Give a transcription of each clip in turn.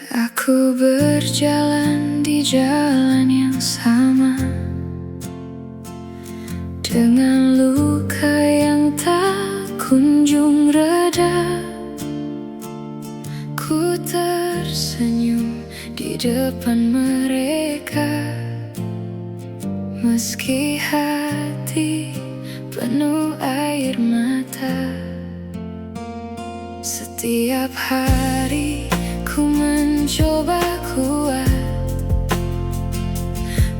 Aku berjalan di jalan yang sama, dengan luka yang tak kunjung reda. Ku tersenyum di depan mereka, meski hati penuh air mata. Setiap hari ku mencoba kuat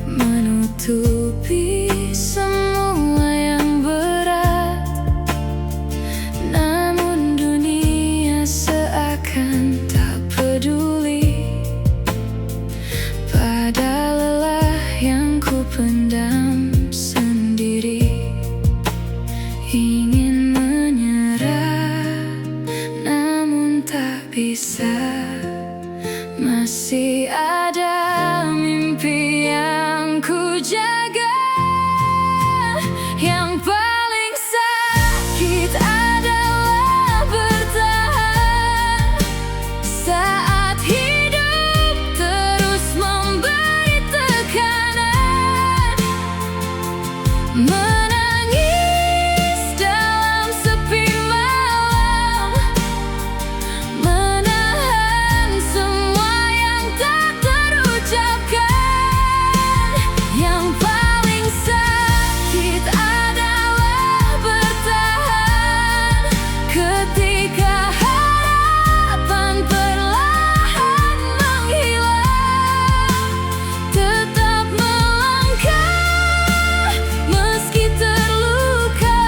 menutupi semua yang berat, namun dunia seakan tak peduli pada lelah yang ku pendam sendiri. Ingin menyerah namun tak bisa. Masih ada mimpi yang ku jaga. Yang paling sakit adalah bertahan saat hidup terus memberi tekanan. Menangis dalam sepi malam, menahan semua yang tak terucapkan. Yang paling sakit adalah bertahan ketika harapan perlahan menghilang. Tetap melangkah meski terluka,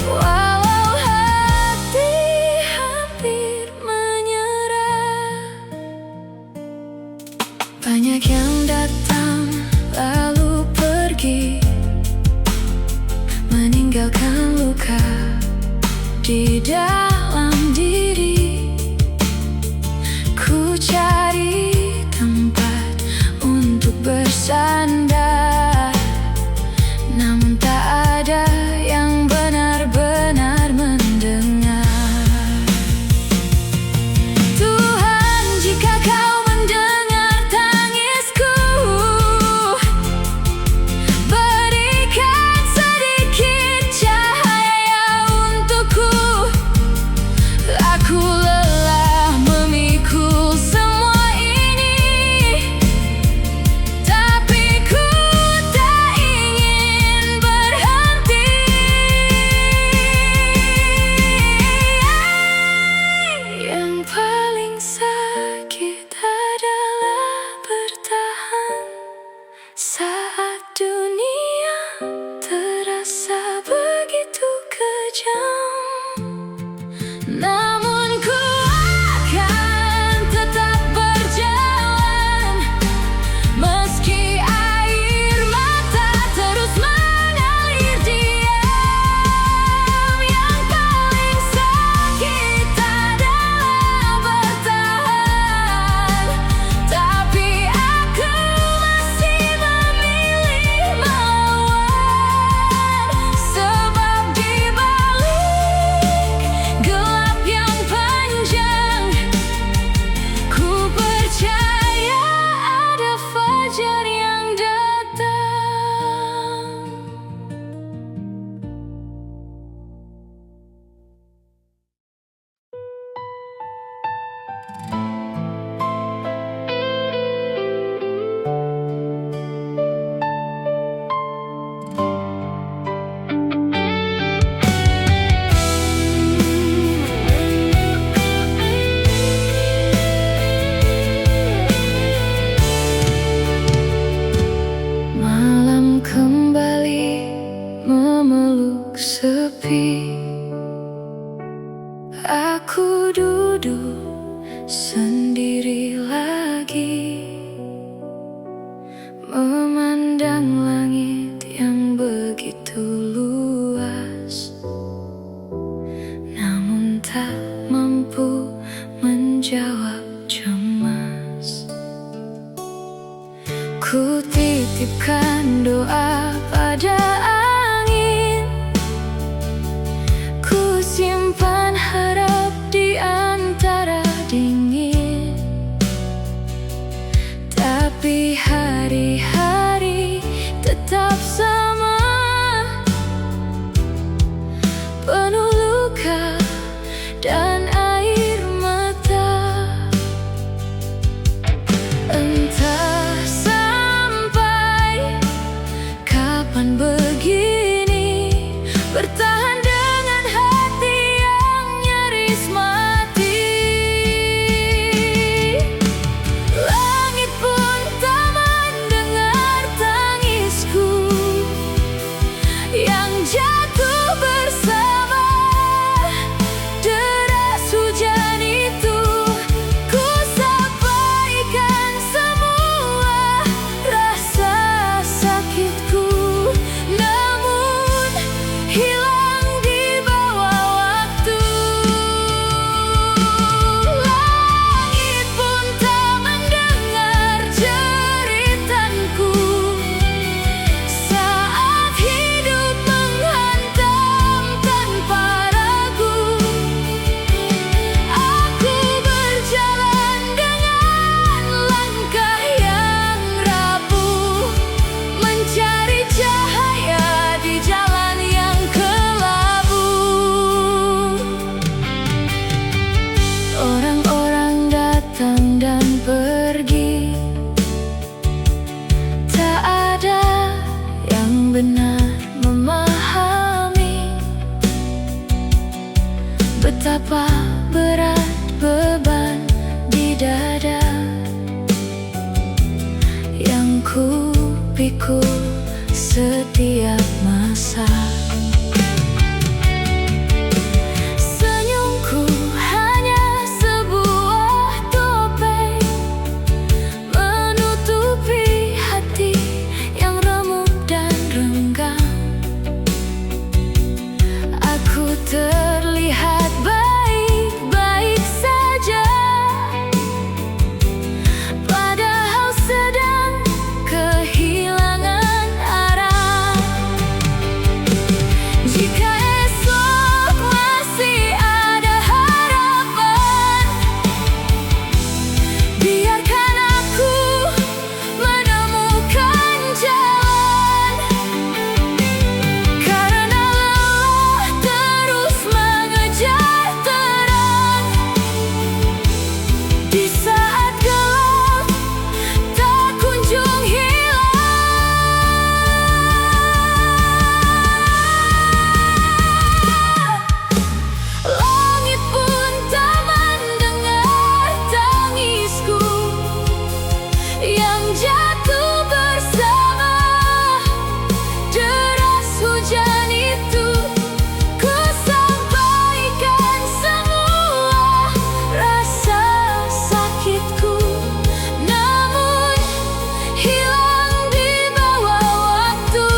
walau hati hampir menyerah. Banyak yang datang lalu pergi, meninggalkan luka di dalam diri. Ku cari tempat untuk bersandar, namun tak ada yang benar-benar mendengar. Tuhan, jika Kau mendengar tangisku, berikan sedikit cahaya untukku. Aku lelah memikul semua ini, tapi ku tak ingin berhenti. Yang paling sakit adalah bertahan saat dunia terasa begitu kejam. Namun ku akan tetap berjalan, meski air mata terus mengalir diam. Yang paling sakit adalah bertahan, tapi aku masih memilih melawan. Sebab di balik gelap yang panjang, ku percaya ada fajar yang datang. Malam kembali memeluk sepi. Aku duduk sendiri lagi, memandang langit yang begitu luas, namun tak mampu menjawab cemas. Ku titipkan doa pada angin, ku simpan harap di antara dingin. Langit pun tak mendengar jeritanku saat hidup menghantam tanpa ragu. Aku berjalan dengan langkah yang rapuh, mencari cahaya di jalan yang kelabu. Orang-orang datang dan pergi, tak ada yang benar memahami betapa berat beban di dada yang ku pikul setiap masa. Senyumku hanya sebuah topeng menutupi hati yang remuk dan renggang. Aku terlihat baik-baik saja, padahal sedang kehilangan arah. Jika esok masih ada harapan, biarkan aku menemukan jalan. Karena lelah terus mengejar terang, di saat gelap tak kunjung hilang. Langit pun tak mendengar tangisku yang jatuh bersama deras hujan itu. Ku sampaikan semua rasa sakitku, namun hilang di bawah waktu.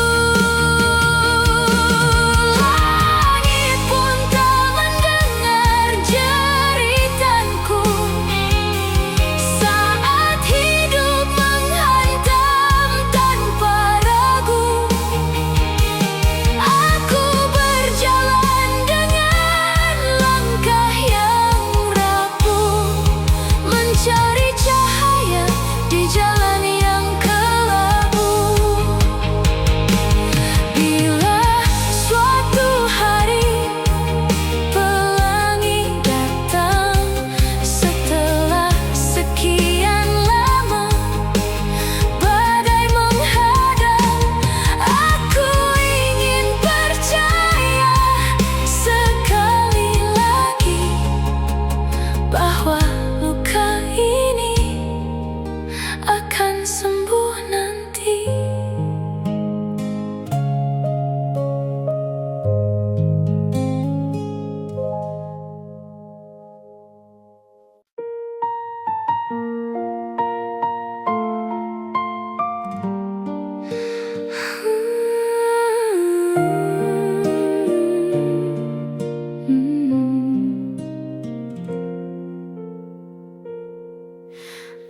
Langit pun tak mendengar jeritanku saat hidup menghantam tanpa ragu. Aku berjalan dengan langkah yang rapuh, mencari cahaya di jalan yang kelabu. Bila suatu hari pelangi datang setelah sekian lama badai menghadang, aku ingin percaya sekali lagi bahwa luka ini akan sembuh nanti.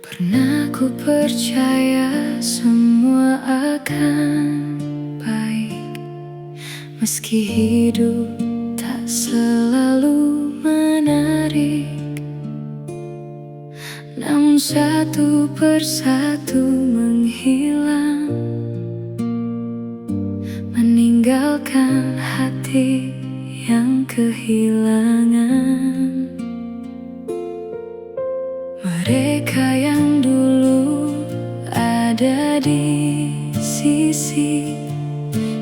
Pernah ku percaya semua akan baik, meski hidup tak selalu menarik. Namun satu persatu menghilang, meninggalkan hati yang kehilangan. Mereka yang dulu ada di sisi,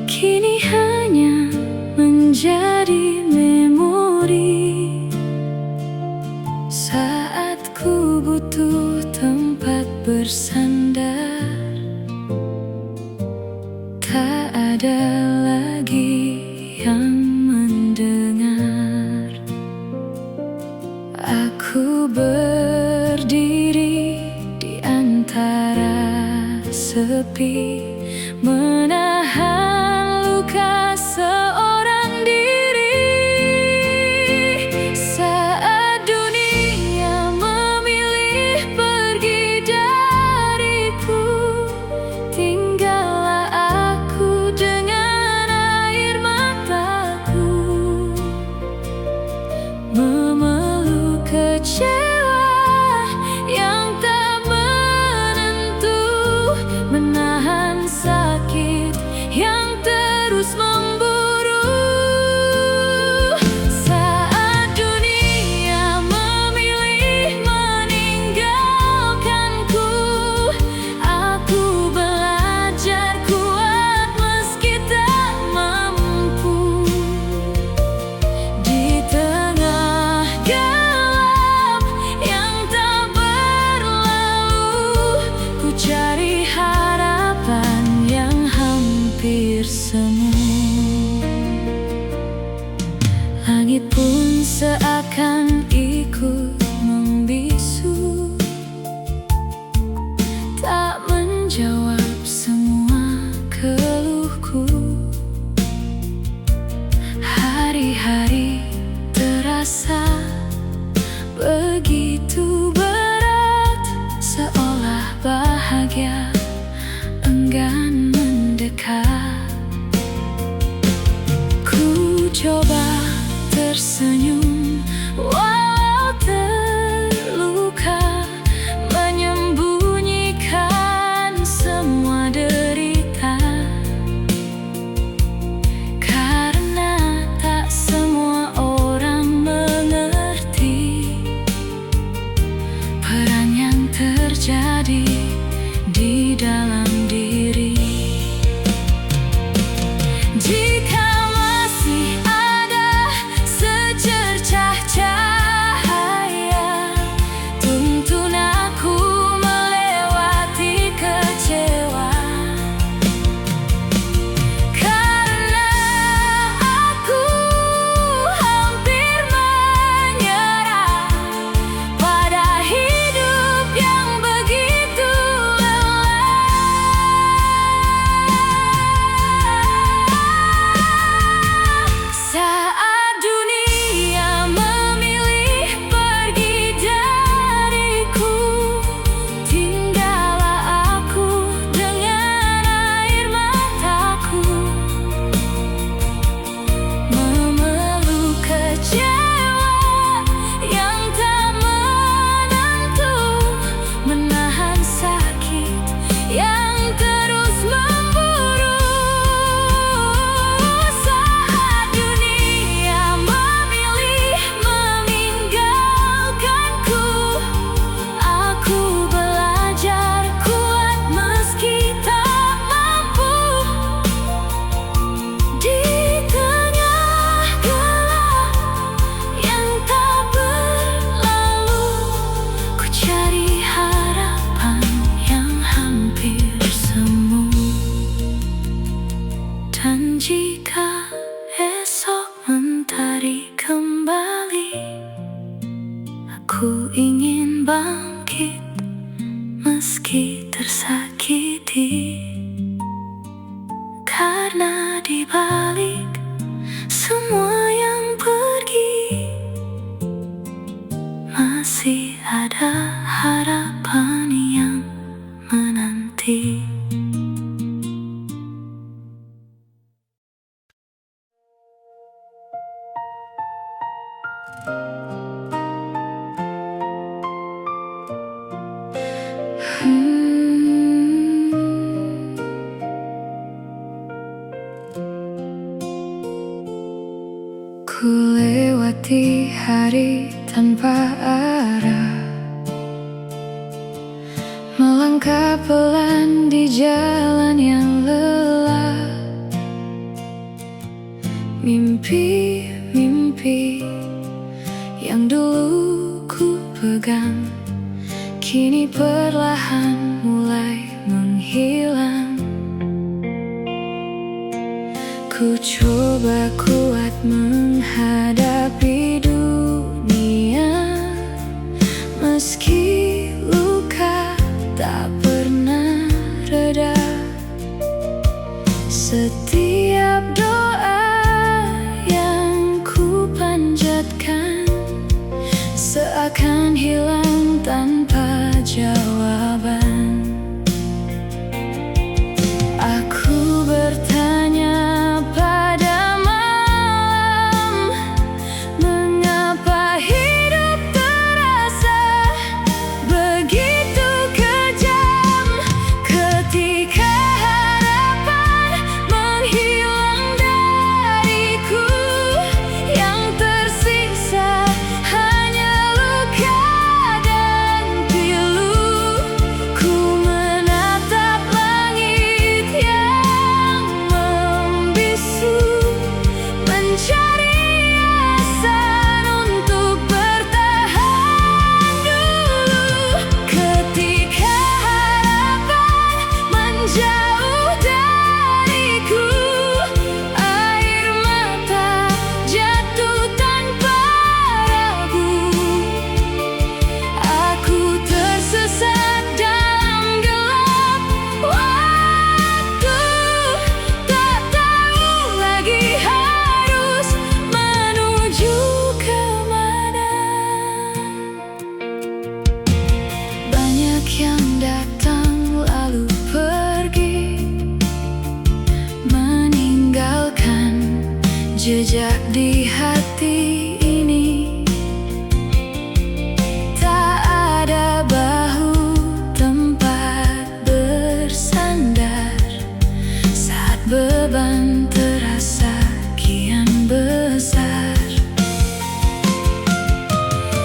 kini hanya menjadi memori. Saat ku butuh tempat bersandar, tak ada lagi yang mendengar. Aku berdiri di antara sepi, menahan luka seorang diri. Saat dunia begitu berat, seolah bahagia enggan mendekat. Ku coba tersenyum walau terluka, menyembunyikan semua derita, karena tak semua orang mengerti perang yang terjadi di dalam diri. Jika masih ada secercah cahaya, tuntun aku melewati kecewa, karena aku hampir menyerah pada hidup yang begitu lelah. Saat dunia memilih pergi dariku, tinggallah aku dengan air mataku, memeluk kecewa yang tak menentu, menahan sakit yang terus memburu. Saat dunia memilih meninggalkanku, aku belajar kuat meski tak mampu. Di tengah gelap yang tak berlalu, ku cari harapan yang hampir semu. Dan jika esok mentari kembali, aku ingin bangkit meski tersakiti, karena di balik semua yang pergi, masih ada harapan yang menanti. Ku lewati hari tanpa arah, melangkah pelan di jalan yang lelah. Mimpi-mimpi yang dulu ku pegang, kini perlahan mulai menghilang. Ku coba kuat menghadapi dunia, meski luka tak pernah reda. Setiap doa yang ku panjatkan seakan hilang tanpa jawaban. Aku bertanya pada malam, mengapa hidup terasa begitu kejam, ketika harapan menghilang dariku, yang tersisa hanya luka dan pilu. Ku Jejak di hati ini tak ada bahu tempat bersandar saat beban terasa kian besar.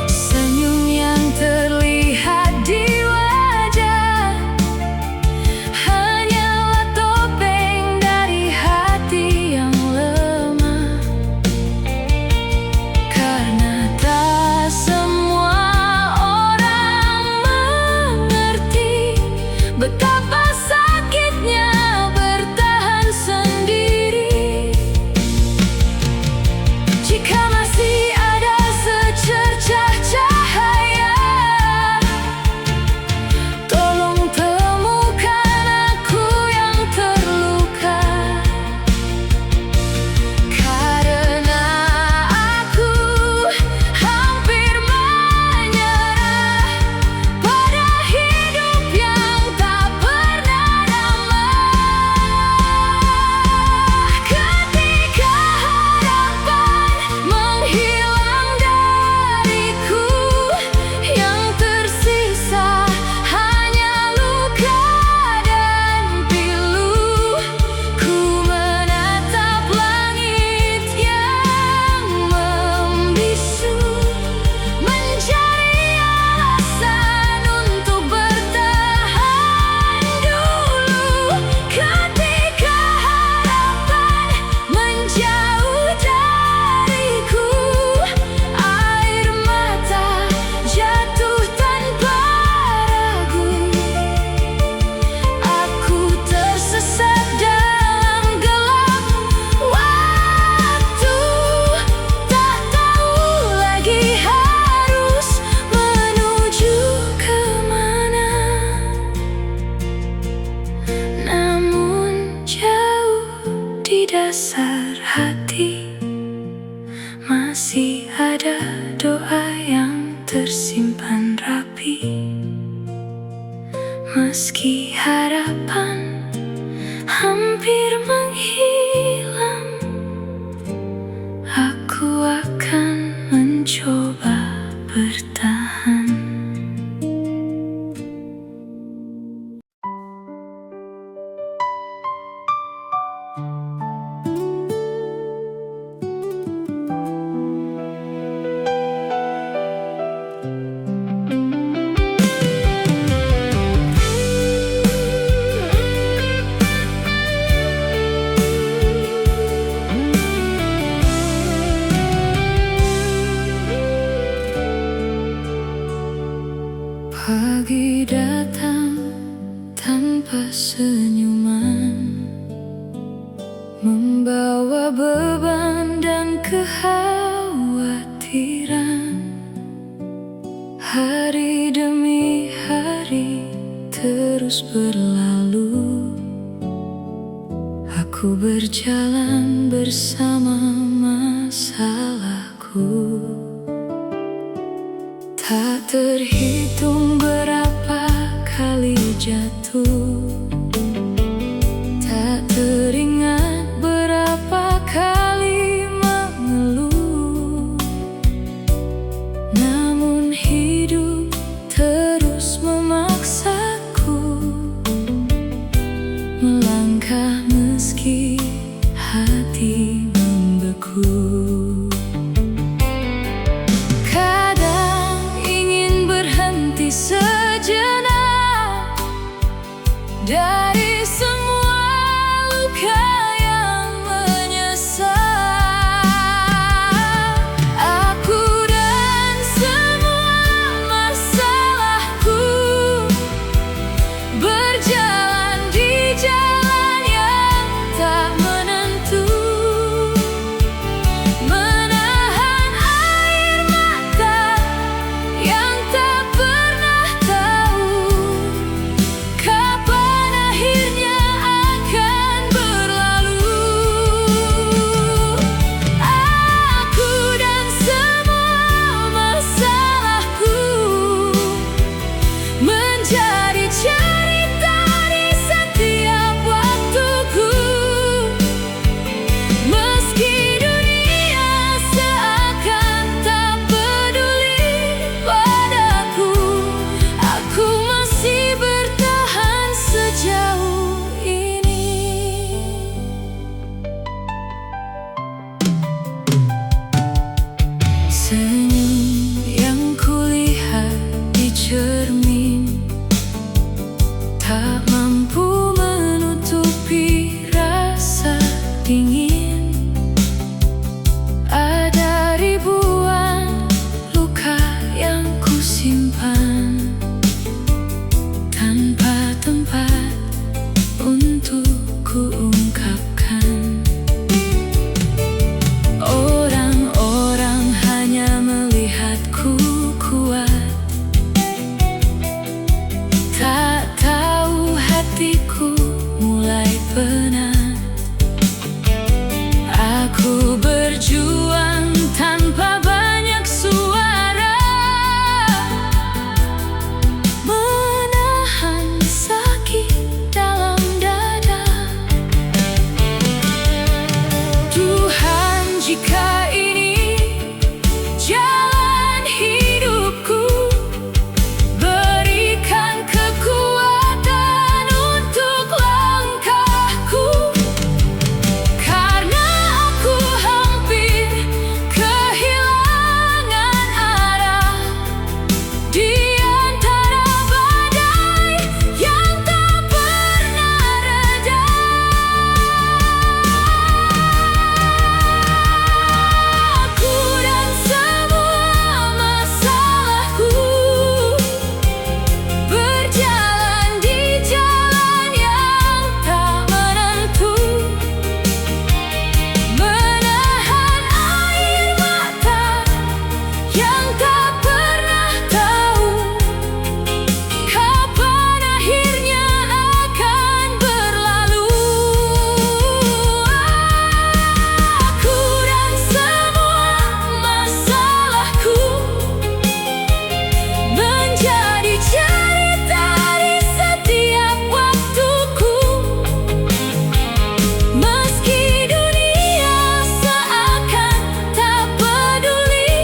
Senyum yang terlihat di wajah hanyalah topeng dari hati yang lemah. Karena tak semua orang mengerti betapa sakitnya bertahan sendiri. Jika masih ada secercah cahaya, tolong temukan aku yang terluka. Karena aku hampir menyerah pada hidup yang tak pernah damai. Ketika harapan menghilang dariku, yang tersisa hanya luka dan pilu. Ku menatap langit yang membisu, mencari alasan untuk bertahan dulu. Ketika harapan menjauh dariku, air mata jatuh tanpa ragu. Aku tersesat dalam gelap waktu, tak tahu lagi harus menuju kemana. Namun jauh di dasar hati masih ada doa yang tersimpan rapi. Meski harapan hampir menghilang, aku akan mencoba bertahan. Pagi datang tanpa senyuman, membawa beban dan kekhawatiran. Hari demi hari terus berlalu, aku berjalan bersama masalahku. Tak terhitung berapa kali jatuh, tak teringat berapa kali mengeluh. Namun hidup terus memaksaku melangkah meski hati membeku. Sejenak cermin, tak mampu menutupi rasa dingin. Ada ribuan luka yang kusimpan tanpa tempat untuk kuungkapkan. Orang-orang hanya melihatku kuat, tak tahu hatiku mulai penat. Aku berjuang tanpa banyak suara, menahan sakit dalam dada. Tuhan, jika ini jalan hidupku, berikan kekuatan untuk langkahku, karena aku hampir kehilangan arah di antara badai yang tak pernah reda. Aku dan semua masalahku berjalan di jalan yang tak menentu, menahan air mata yang tak pernah tahu kapan akhirnya akan berlalu. Aku dan semua masalahku menjadi cerita di setiap waktuku, meski dunia seakan tak peduli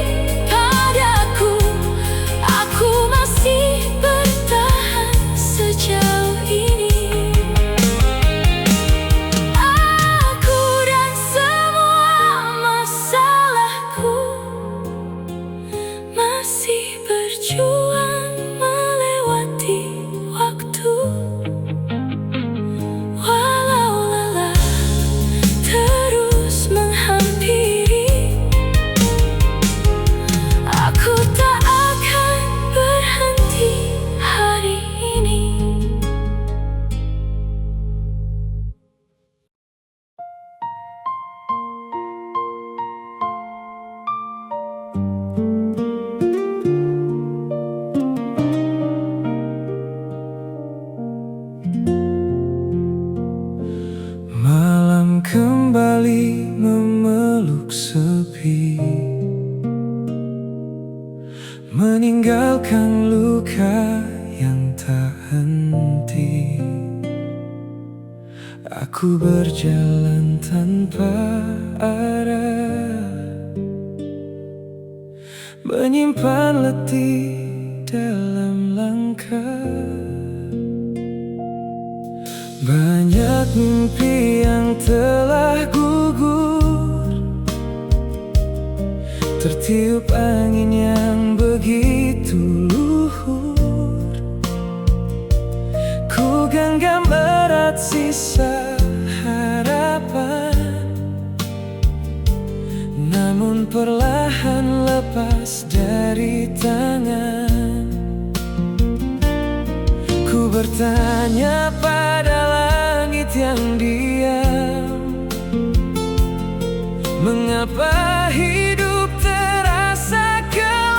padaku. Aku masih bertahan sejauh ini. Aku dan semua masalahku masih berjuang melewati waktu, walau lelah terus menghampiri. Aku tak akan berhenti hari ini. Malam kembali memeluk sepi, meninggalkan luka yang tak henti. Aku berjalan tanpa arah, menyimpan letih dalam langkah. Banyak mimpi yang telah gugur, tertiup angin yang begitu luhur. Ku genggam erat sisa harapan, namun perlahan lepas dari tangan. Ku bertanya pada langit yang diam, mengapa hidup terasa kelam?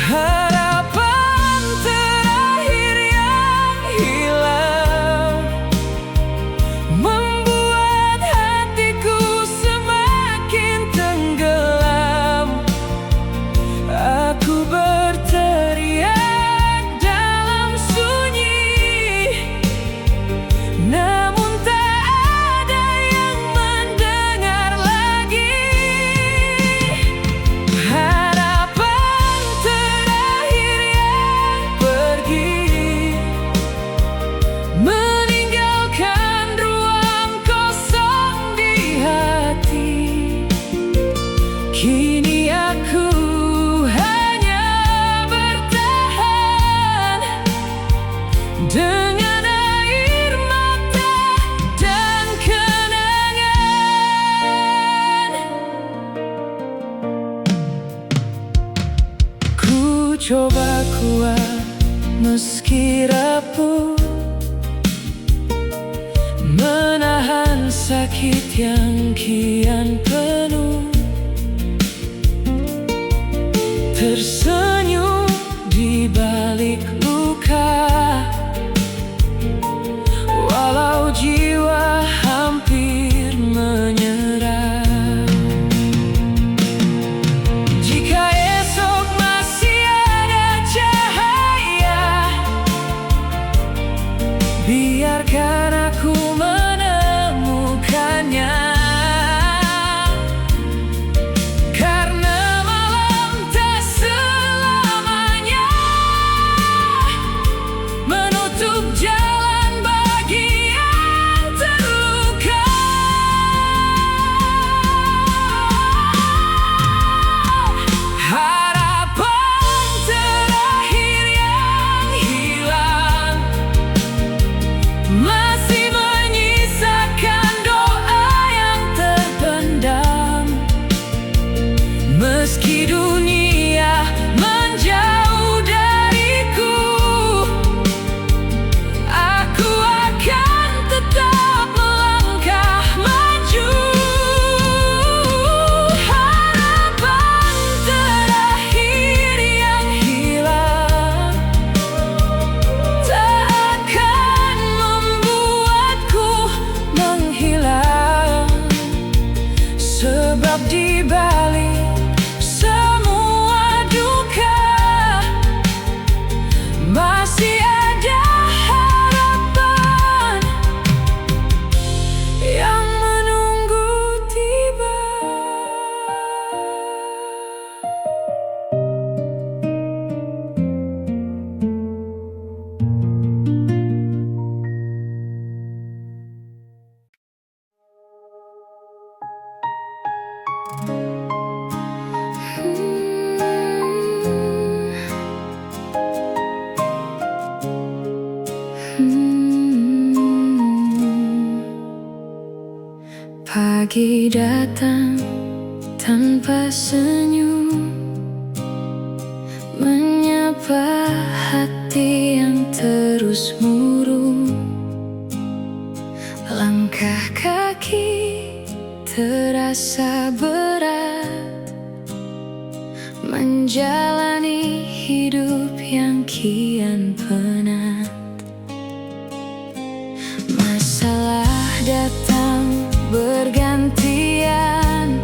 Harapan terakhir yang hilang membuat hatiku semakin tenggelam. Aku berteriak dalam sunyi, namun tak ada yang mendengar. coba kuat meski rapuh, menahan sakit yang kian penuh, tersenyum di balik luka, walau jiwa hampir menyerah. Jika esok masih ada cahaya, biarkan aku menemukannya. Karena malam tak selamanya menutup jalan bagi yang terluka. Harapan terakhir yang hilang masih menyisakan doa yang terpendam. Meski dunia menjauh dariku, aku akan tetap melangkah maju. Harapan terakhir yang hilang tak akan membuatku menghilang, sebab di balik semua duka masih ada harapan yang menunggu tiba. Pagi datang tanpa senyum, menyapa hati yang terus murung. Langkah kaki terasa berat, menjalani hidup yang kian penat. Masalah datang bergantian,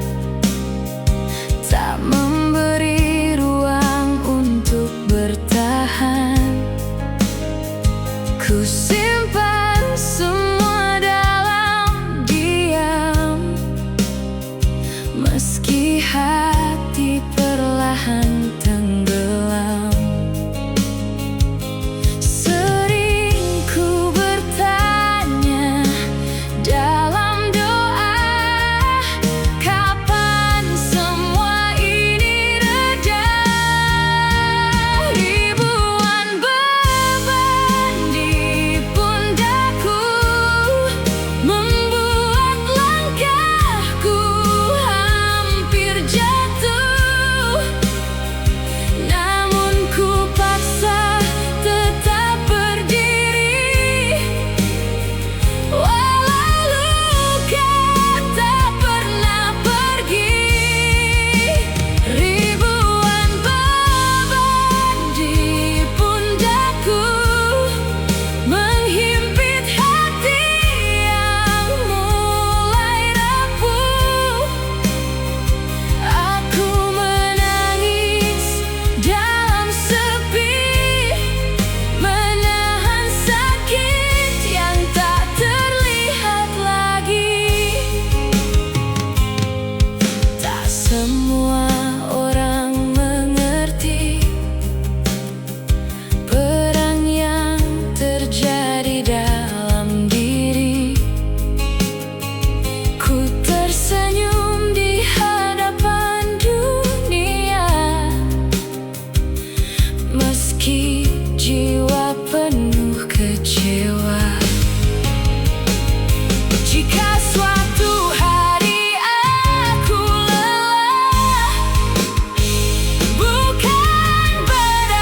tak memberi ruang untuk bertahan. Ku simpan semua dalam diam, meski hati perlahan tenggelam. Sering ku bertanya dalam doa, kapan semua ini reda? Ribuan beban di pundakku membuat langkahku hampir jatuh. Namun ku paksa tetap berdiri, walau luka tak pernah pergi. Ribuan beban di pundakku menghimpit hati yang mulai rapuh. Aku menangis dalam sepi, menahan sakit yang tak terlihat lagi. Tak semua orang mengerti perang yang terjadi dalam diri. Ku tersenyum di hadapan dunia, meski jiwa penuh kecewa. Jika suatu hari aku lelah, bukan berarti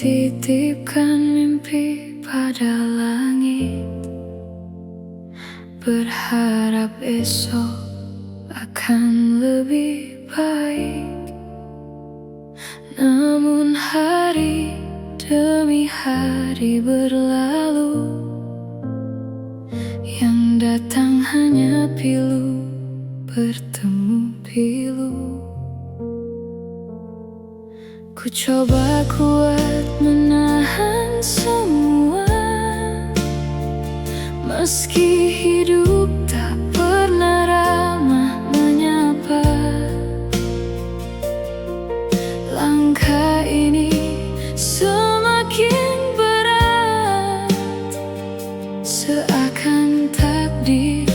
titipkan mimpi pada langit, berharap esok akan lebih baik. Namun hari demi hari berlalu, yang datang hanya pilu bertemu pilu. Ku coba kuat menahan semua, meski hidup tak pernah ramah menyapa. Langkah ini semakin berat, seakan takdir